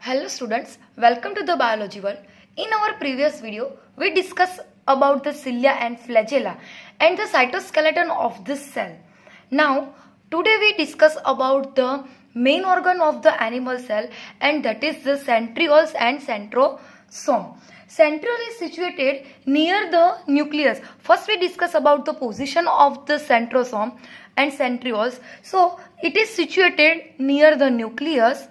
Hello students, welcome to the biology world. In our previous video, we discussed about the cilia and flagella and the cytoskeleton of this cell. Now, today we discuss about the main organ of the animal cell, and that is the centrioles and centrosome. Centriole is situated near the nucleus. First we discuss about the position of the centrosome and centrioles. So, it is situated near the nucleus.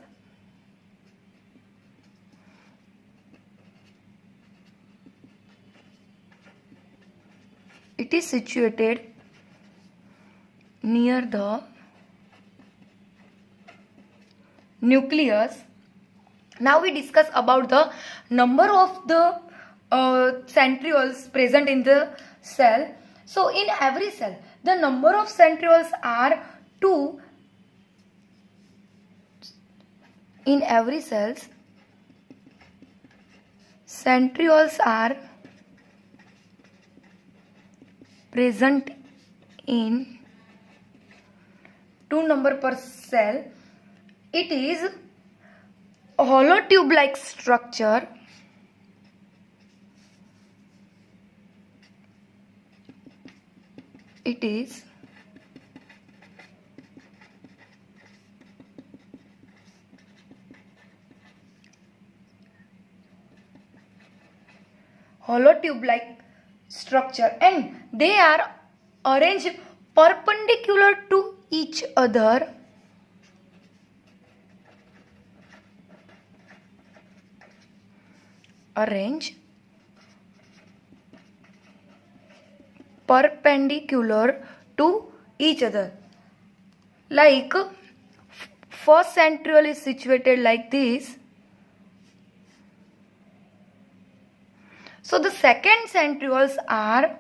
It is situated near the nucleus. Now we discuss about the number of the centrioles present in the cell. So in every cell, the number of centrioles are 2. In every cells, centrioles are present in 2 number per cell. It is a hollow tube like structure. It is hollow tube like structure, and they are arranged perpendicular to each other. Arrange perpendicular to each other. Like first centriole is situated like this. So the second centrioles are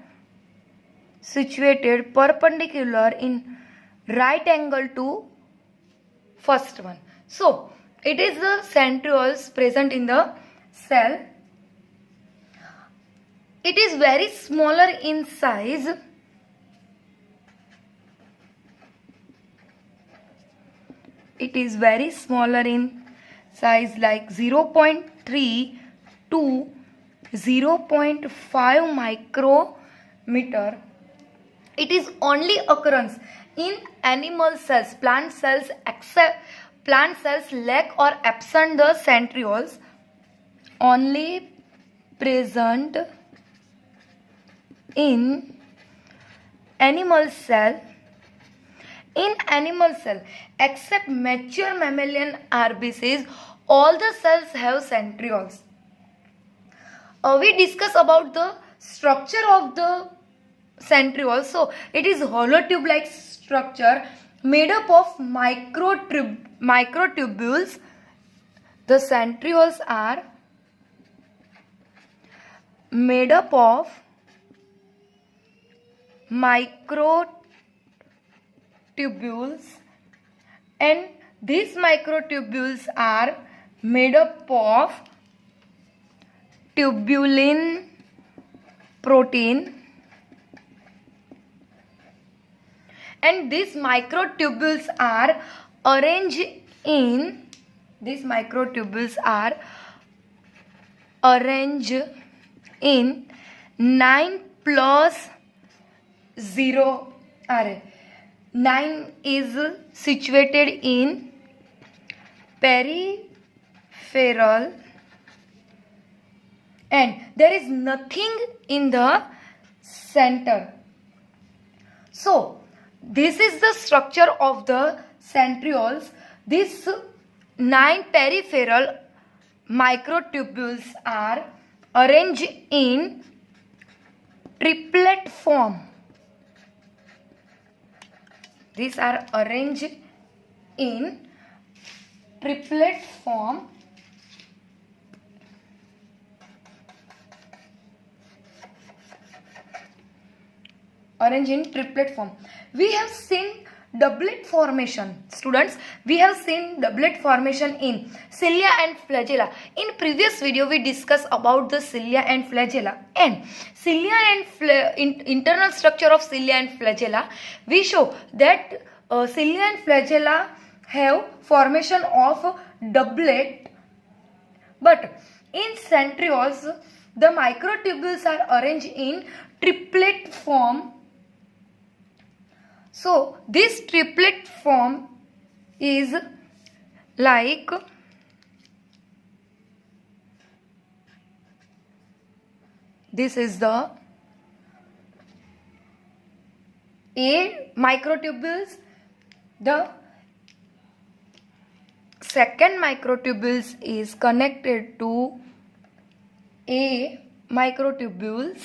situated perpendicular in right angle to first one. So it is the centrioles present in the cell. It is very smaller in size. It is very smaller in size, like 0.3 to 0.5 micrometer. It is only occurrence in animal cells. Plant cells lack or absent the centrioles. Only present in animal cell. In animal cell, except mature mammalian RBCs, all the cells have centrioles. We discuss about the structure of the centriole. So it is hollow tube like structure made up of microtubules. The centrioles are made up of microtubules, and these microtubules are made up of tubulin protein, and these microtubules are arranged in 9 plus 0 array. 9 is situated in peripheral, and there is nothing in the center. So this is the structure of the centrioles. These 9 peripheral microtubules are arranged in triplet form. These are arranged in triplet form. We have seen doublet formation. Students, we have seen doublet formation in cilia and flagella. In previous video, we discussed about the cilia and flagella, and internal structure of cilia and flagella. We show that cilia and flagella have formation of doublet But in centrioles, the microtubules are arranged in triplet form. So this triplet form is like this is the A microtubules, the second microtubules is connected to A microtubules,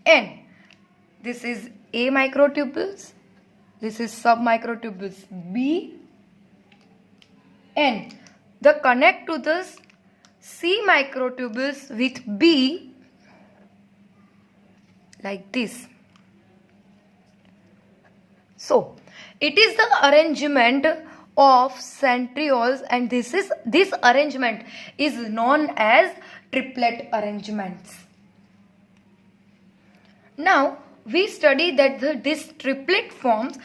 and this is A microtubules, this is submicrotubules B, and the connect to the C microtubules with B like this. So it is the arrangement of centrioles, and this arrangement is known as triplet arrangements. Now we study that these triplet forms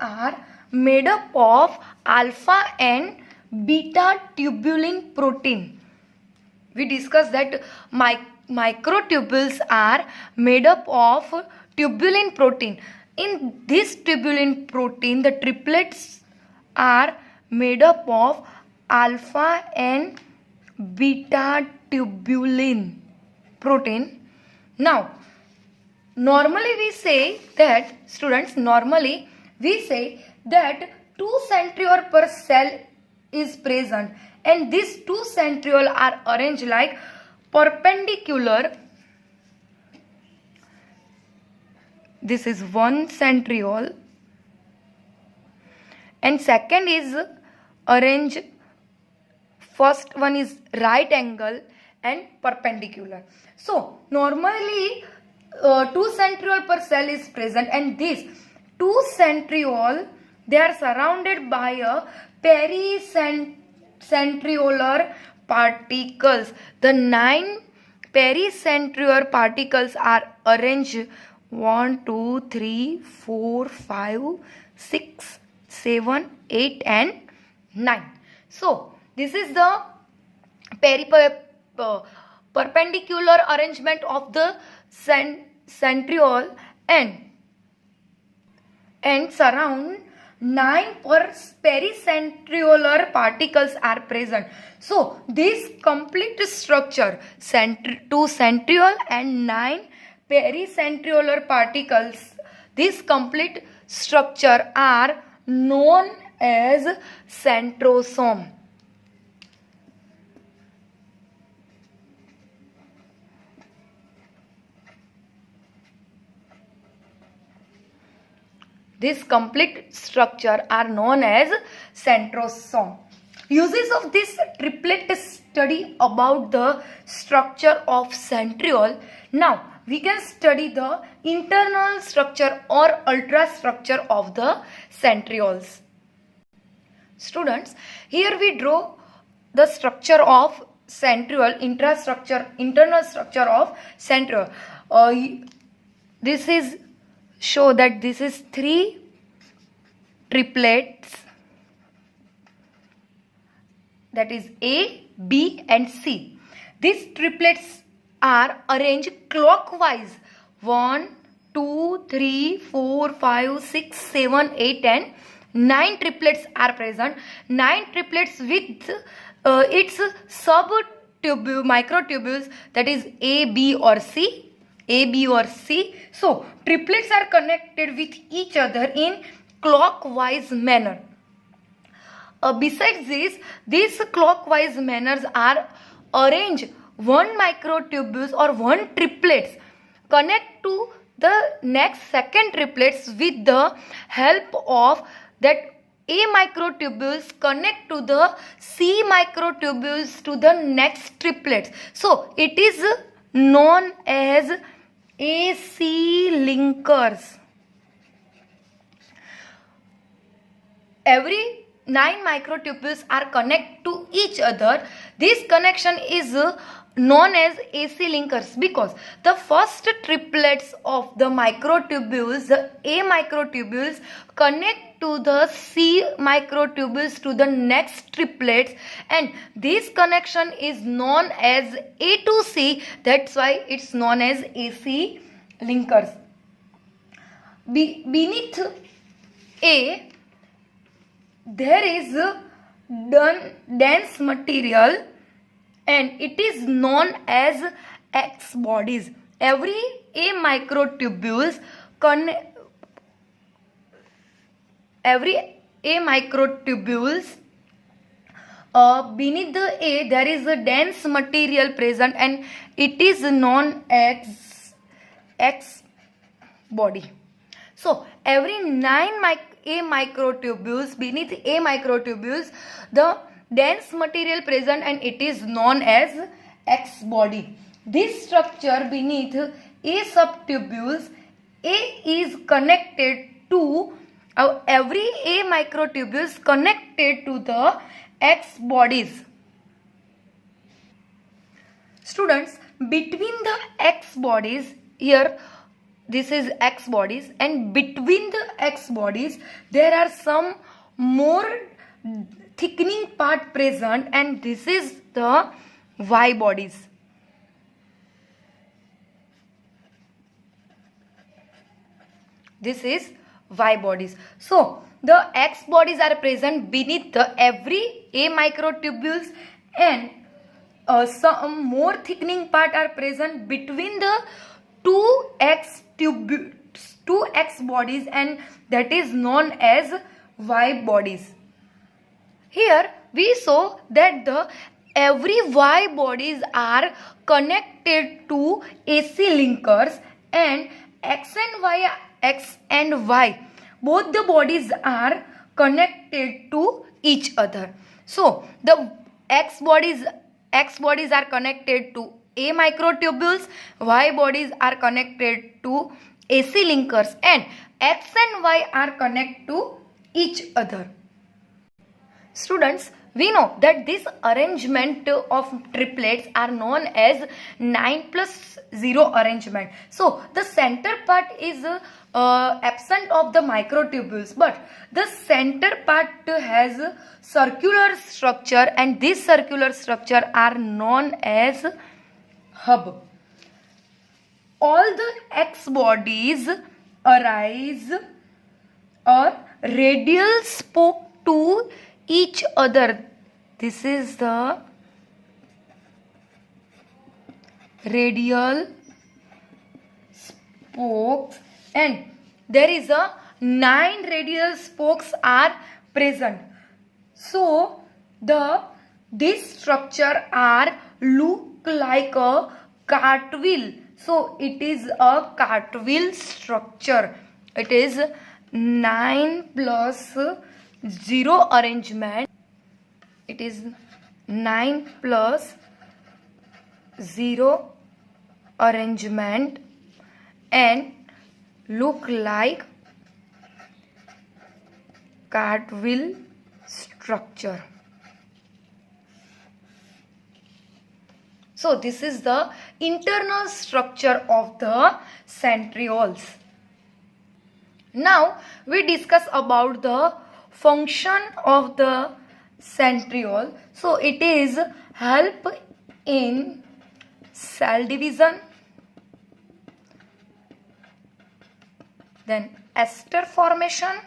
are made up of alpha and beta tubulin protein. We discussed that microtubules are made up of tubulin protein. In this tubulin protein, the triplets are made up of alpha and beta tubulin protein. Now, normally we say that 2 centriole per cell is present, and these 2 centriole are arranged like perpendicular. This is one centriole, and second is arranged, first one is right angle and perpendicular. So normally 2 centriole per cell is present, and these 2 centriole, they are surrounded by a pericentriolar particles. The 9 pericentriolar particles are arranged 1, 2, 3, 4, 5, 6, 7, 8 and 9. So this is the perpendicular arrangement of the centriole, and surround 9 pericentriolar particles are present. So this complete structure, 2 centriole and 9 pericentriolar particles, this complete structure are known as centrosome. This complete structure are known as centrosome. Uses of this triplet study about the structure of centriole. Now we can study the internal structure or ultrastructure of the centrioles. Students, here we draw the structure of centriole, internal structure of centriole. This is show that this is 3 triplets, that is A, B and C. These triplets are arranged clockwise 1, 2, 3, 4, 5, 6, 7, 8 and 9 triplets are present. 9 triplets with its microtubules, that is A, B or C. So triplets are connected with each other in clockwise manner. Besides this, these clockwise manners are arranged 1 microtubules or 1 triplets connect to the next second triplets with the help of that A microtubules connect to the C microtubules to the next triplets. So it is known as AC linkers. Every 9 microtubules are connected to each other. This connection is known as AC linkers because the first triplets of the microtubules, the A microtubules, connect to the C microtubules to the next triplets, and this connection is known as A to C. That's why it's known as AC linkers. Beneath A, there is a dense material and it is known as X bodies. Every A microtubules beneath the A there is a dense material present and it is known as X body. So every 9 A microtubules, beneath A microtubules, the dense material present and it is known as X body. This structure beneath A subtubules, A is connected to every A microtubules connected to the X bodies. Students, between the X bodies, here this is X bodies, and between the X bodies there are some more thickening part present, and this is the Y bodies. This is Y bodies. So the X bodies are present beneath the every A microtubules, and some more thickening part are present between the two X bodies, and that is known as Y bodies. Here we saw that the every Y bodies are connected to AC linkers, and X and Y both the bodies are connected to each other. So the X bodies are connected to A microtubules, Y bodies are connected to AC linkers, and X and Y are connected to each other. Students, we know that this arrangement of triplets are known as 9+0 arrangement. So the center part is absent of the microtubules, but the center part has circular structure, and this circular structure are known as hub. All the X bodies arise a radial spoke to each other. This is the radial spokes, and there is a 9 radial spokes are present. So this structure are look like a cartwheel. So it is a cartwheel structure. It is 9+0 arrangement. It is 9+0 arrangement and look like cartwheel structure. So this is the internal structure of the centrioles. Now we discuss about the function of the centriole. So it is help in cell division, then ester formation,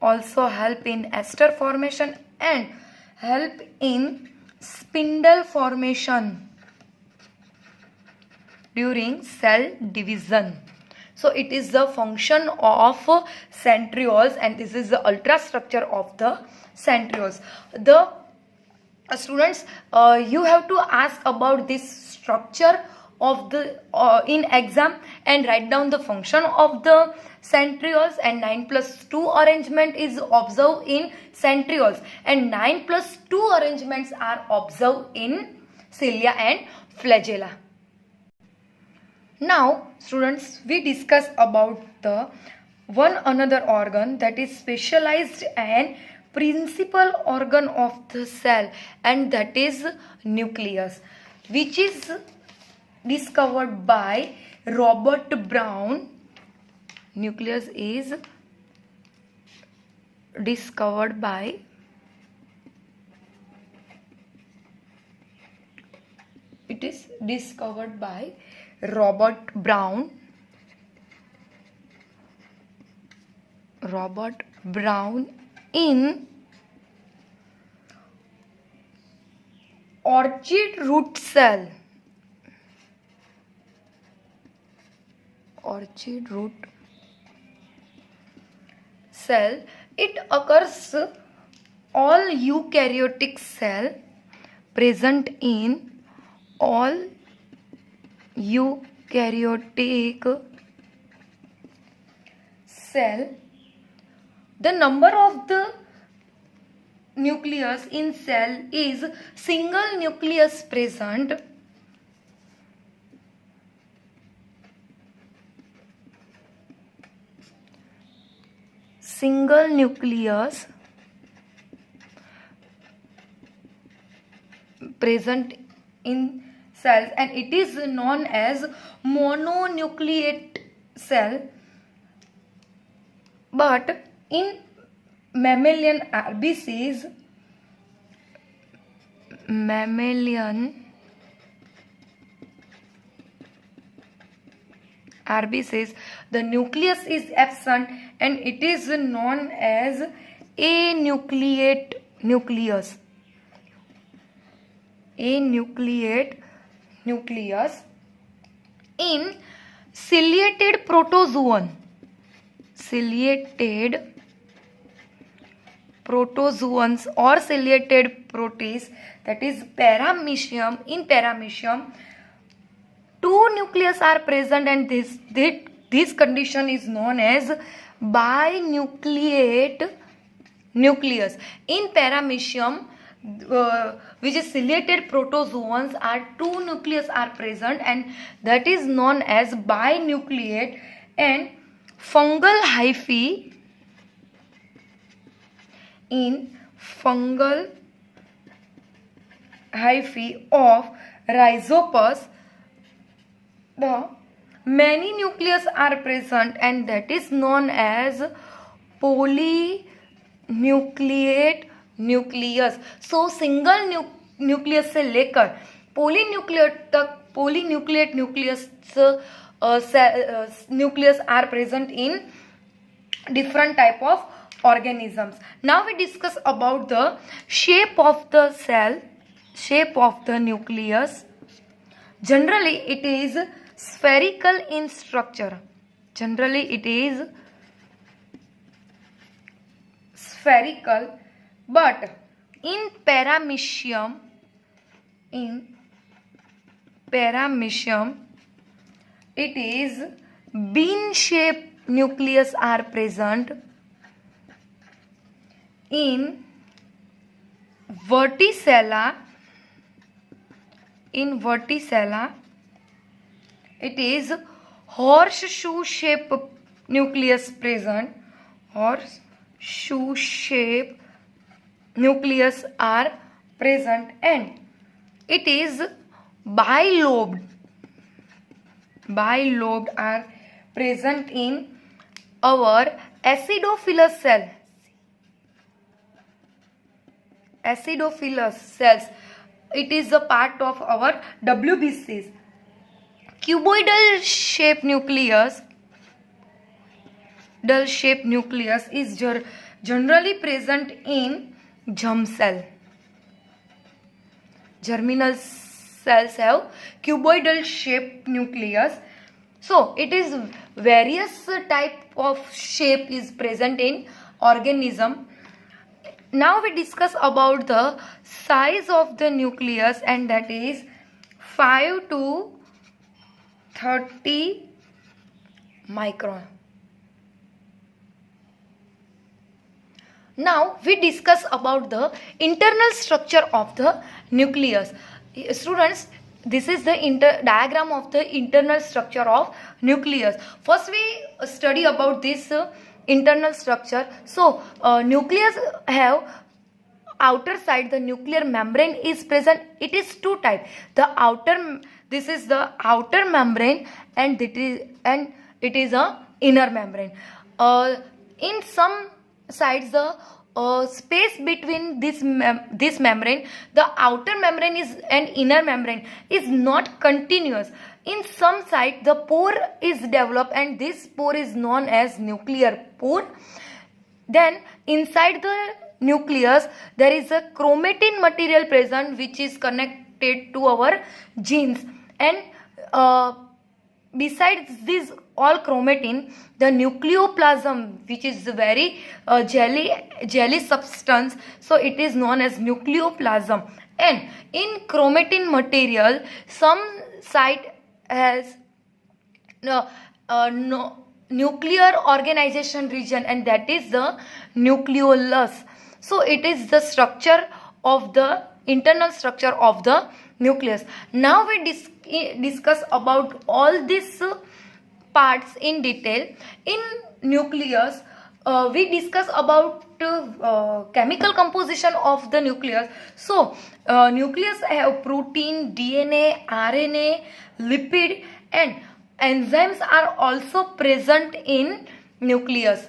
also help in ester formation, and help in spindle formation during cell division. So it is the function of centrioles, and this is the ultrastructure of the centrioles. The students, you have to ask about this structure of the in exam and write down the function of the centrioles, and 9+2 arrangement is observed in centrioles, and 9+2 arrangements are observed in cilia and flagella. Now students, we discuss about the one another organ that is specialized and principal organ of the cell, and that is nucleus. which is discovered by Robert Brown. Nucleus is discovered by Robert Brown. In orchid root cell. It occurs all eukaryotic cell, present in all eukaryotic cell. The number of the nucleus in cell is single nucleus present. Single nucleus present in cells, and it is known as mononucleate cell. But in mammalian RBCs, the nucleus is absent and it is known as anucleate nucleus. In ciliated protozoan protozoans or ciliated protists, that is paramecium. In paramecium, two nucleus are present, and this condition is known as binucleate nucleus. In paramecium, which is ciliated protozoans, are two nucleus are present, and that is known as binucleate. And fungal hyphae, in fungal hyphae of Rhizopus, the many nucleus are present, and that is known as polynucleate nucleus. So single nucleus से लेकर polynucleate तक polynucleate nucleus nucleus are present in different type of organisms. Now we discuss about the shape of the cell, shape of the nucleus. Generally it is spherical in structure. But in paramecium, it is bean shaped nucleus are present. In verticella, it is horseshoe shaped nucleus present. Horseshoe shaped nucleus are present, and it is bilobed are present in our acidophilous cell. Acidophilous cells, it is a part of our WBCs. Cuboidal shaped nucleus is generally present in germ cell. Germinal cells have cuboidal shaped nucleus. So it is various type of shape is present in organism. Now we discuss about the size of the nucleus, and that is 5 to 30 micron. Now we discuss about the internal structure of the nucleus. Students, this is the diagram of the internal structure of nucleus. First we study about this internal structure. So nucleus have outer side the nuclear membrane is present. It is two type. This is the outer membrane, and it is a inner membrane. In some sides the space between this membrane, the outer membrane is and inner membrane is not continuous. In some site the pore is developed, and this pore is known as nuclear pore. Then inside the nucleus there is a chromatin material present, which is connected to our genes. And besides this all chromatin, the nucleoplasm, which is a very jelly substance, so it is known as nucleoplasm. And in chromatin material, some site has nuclear organization region, and that is the nucleolus. So it is the structure of the internal structure of the nucleus. Now we discuss about all these parts in detail. In nucleus, we discuss about chemical composition of the nucleus. So nucleus have protein, DNA, RNA, lipid, and enzymes are also present in nucleus.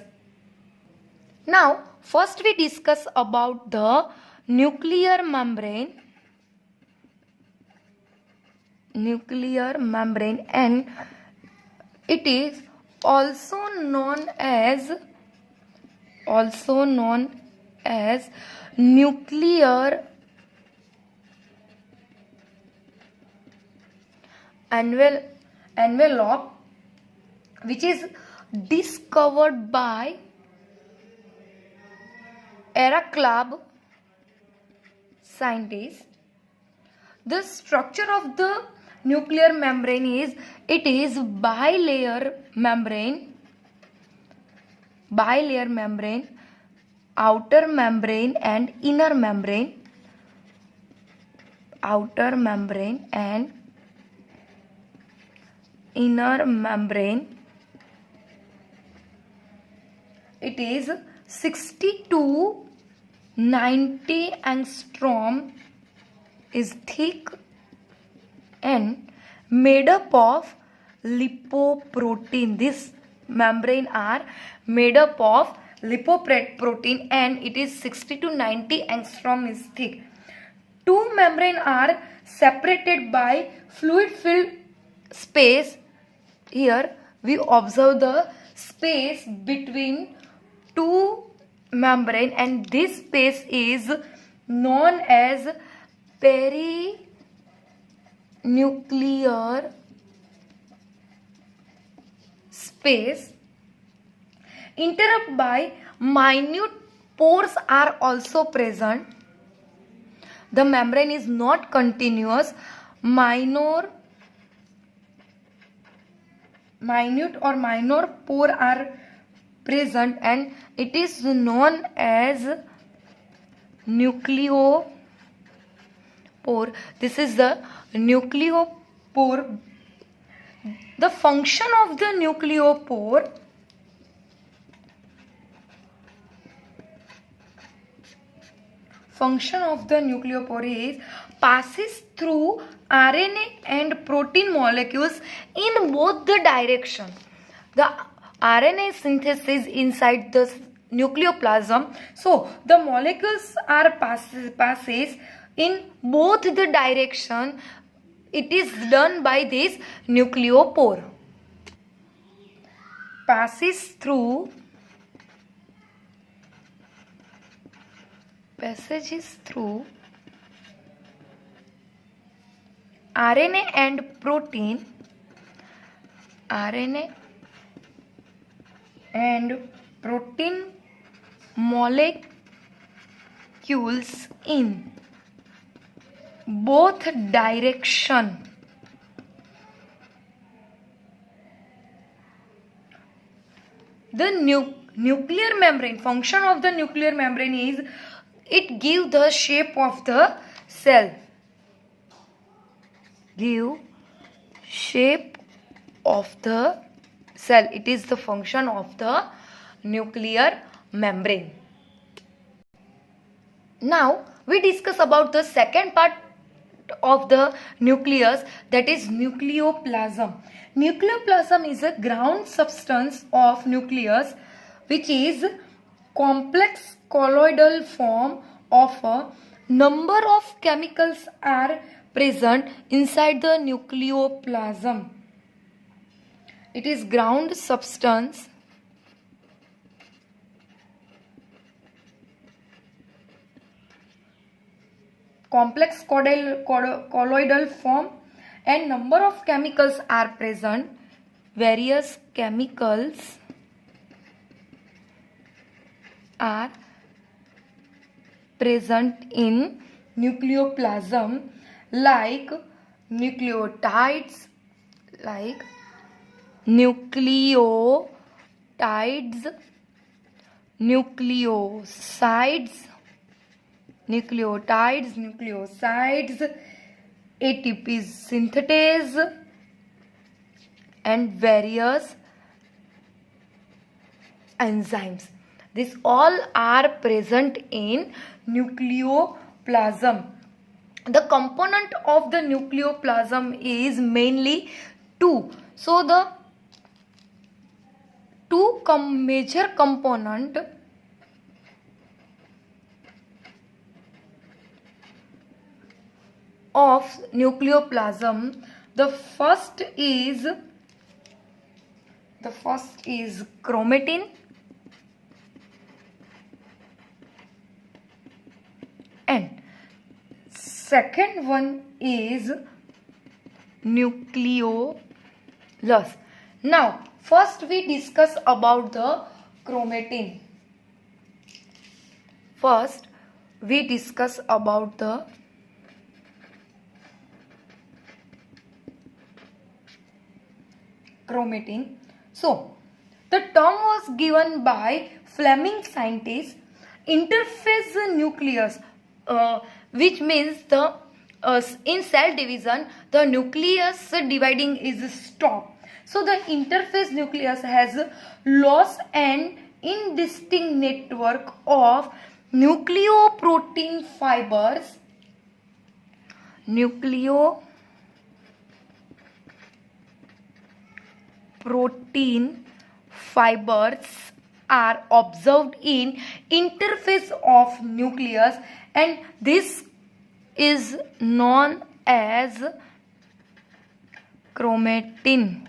Now first we discuss about the nuclear membrane, and it is also known as nuclear envelope, which is discovered by Era Club scientists. The structure of the nuclear membrane is bilayer membrane, outer membrane and inner membrane, It is 60 to 90 angstrom is thick and made up of lipoprotein. This membrane are made up of lipoprotein, and it is 60 to 90 angstrom is thick. Two membrane are separated by fluid filled space. Here we observe the space between two membrane, and this space is known as perinuclear space. Interrupted by minute pores are also present. The membrane is not continuous. Minute pore are present, and it is known as nucleopore. This is the nucleopore. The function of the nucleopore is passes through RNA and protein molecules in both the direction. The RNA synthesis inside the nucleoplasm, so the molecules are passes in both the direction. It is done by this nucleopore. Passages through RNA and protein molecules in both direction. The nuclear membrane, function of the nuclear membrane is it gives the shape of the cell. It is the function of the nuclear membrane. Now we discuss about the second part of the nucleus, that is nucleoplasm. Nucleoplasm is a ground substance of nucleus which is complex colloidal form of a number of chemicals are present inside the nucleoplasm. It is ground substance complex colloidal form and number of chemicals are present. Various chemicals are present in nucleoplasm like nucleotides, nucleosides, ATP synthetase and various enzymes. These all are present in nucleoplasm. The component of the nucleoplasm is mainly two. So the two major component of nucleoplasm. The first is chromatin and second one is nucleolus. Now first we discuss about the chromatin. Chromatin. So the term was given by Fleming scientist. Interphase nucleus, which means the in cell division the nucleus dividing is stopped. So the interphase nucleus has lost an indistinct network of nucleoprotein fibers. Nucleoprotein fibers are observed in interface of nucleus, and this is known as chromatin,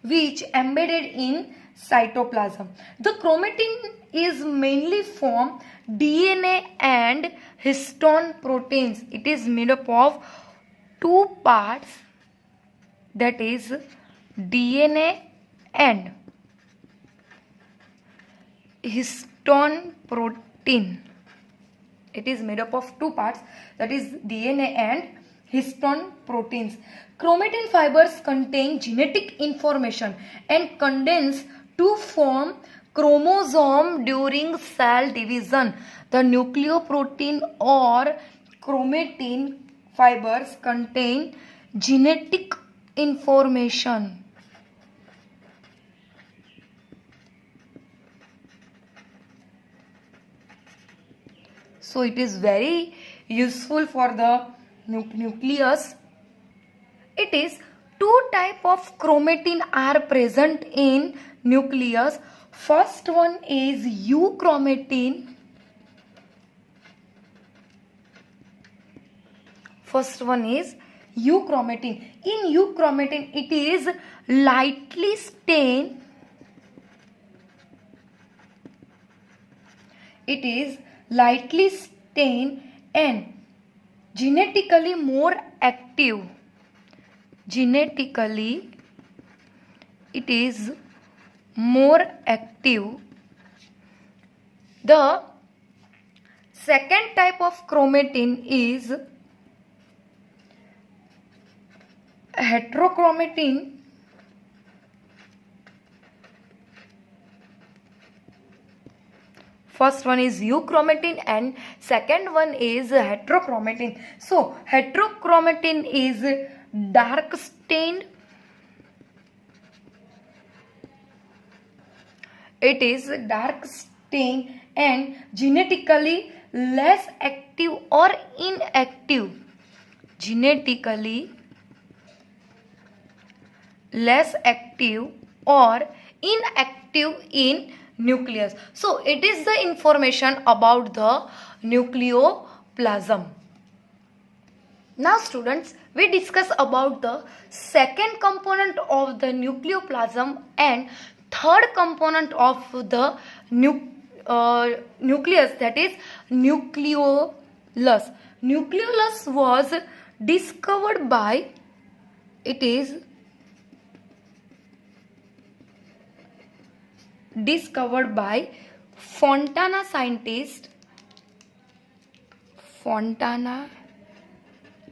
which embedded in cytoplasm. The chromatin is mainly from DNA and histone proteins. It is made up of two parts, that is DNA and histone protein. It is made up of two parts, that is DNA and histone proteins. Chromatin fibers contain genetic information and condense to form chromosome during cell division. The nucleoprotein or chromatin fibers contain genetic information. So it is very useful for the nucleus. It is two type of chromatin are present in nucleus. First one is euchromatin. In euchromatin it is lightly stained. And genetically more active. It is more active. The second type of chromatin is heterochromatin. First one is euchromatin and second one is heterochromatin. So heterochromatin is dark stained. It is dark stained and genetically less active or inactive. Genetically less active or inactive in nucleus. So it is the information about the nucleoplasm. Now students, we discuss about the second component of the nucleoplasm and third component of the nucleus, that is nucleolus. Nucleolus was discovered by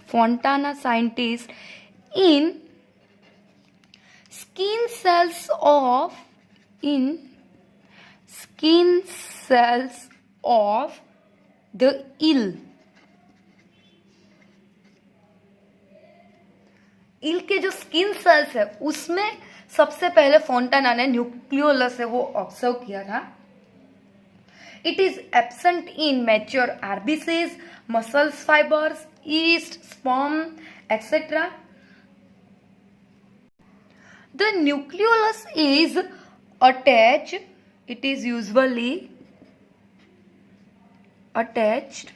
Fontana scientist in skin cells of the eel. ईल के जो skin cells है उसमें सबसे पहले Fontana ने nucleolus है वो observe किया था. It is absent in mature RBCs, muscles fibres, yeast, sperm, etc. The nucleolus is attached. It is usually attached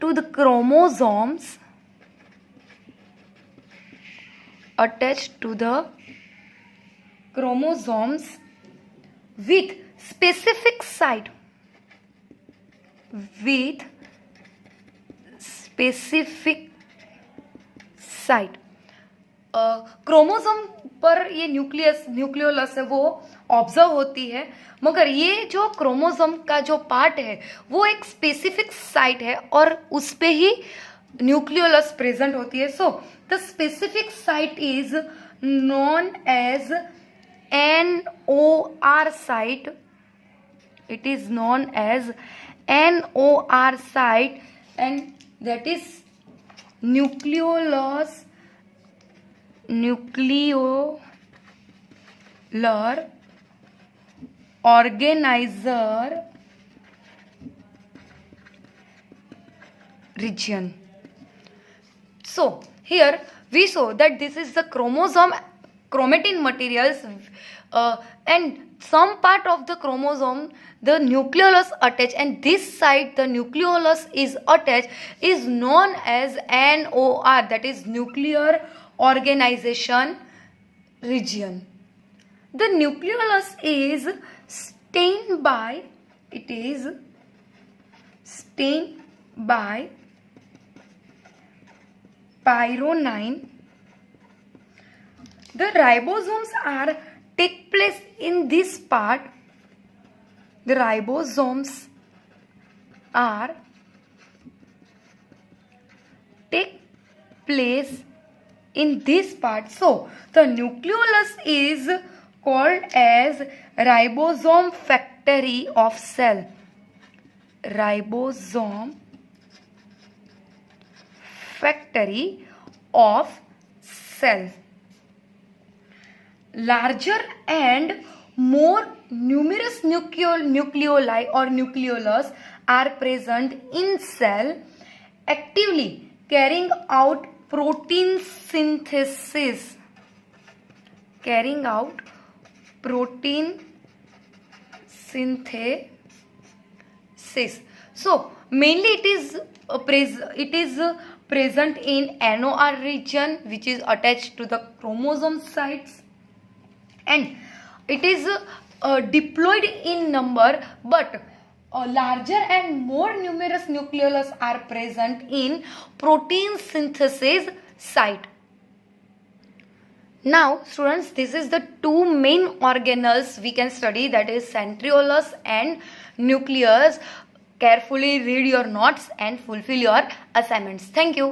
to the chromosomes. With specific site. Chromosome पर ये न्यूक्लियोलस है वो ऑब्जर्व होती है, मगर ये जो क्रोमोसोम का जो पार्ट है वो एक स्पेसिफिक साइट है और उस पे ही न्यूक्लियोलस प्रेजेंट होती है. So the specific site is known as NOR site. It is known as NOR site, and that is nucleolar organizer region. So here we saw that this is the chromatin materials, and some part of the chromosome the nucleolus attached, and this side the nucleolus is attached is known as NOR, that is nuclear organization region. The nucleolus is stained by pyronine. The ribosomes take place in this part. The ribosomes take place in this part. So the nucleolus is called as ribosome factory of cell. Ribosome factory of cell. Larger and more numerous nucleoli or nucleolus are present in cell, actively carrying out protein synthesis. So mainly it is present in NOR region, which is attached to the chromosome sites, and it is diploid in number, but larger and more numerous nucleolus are present in protein synthesis site. Now students, this is the two main organelles we can study, that is centriolus and nucleus. Carefully read your notes and fulfill your assignments. Thank you.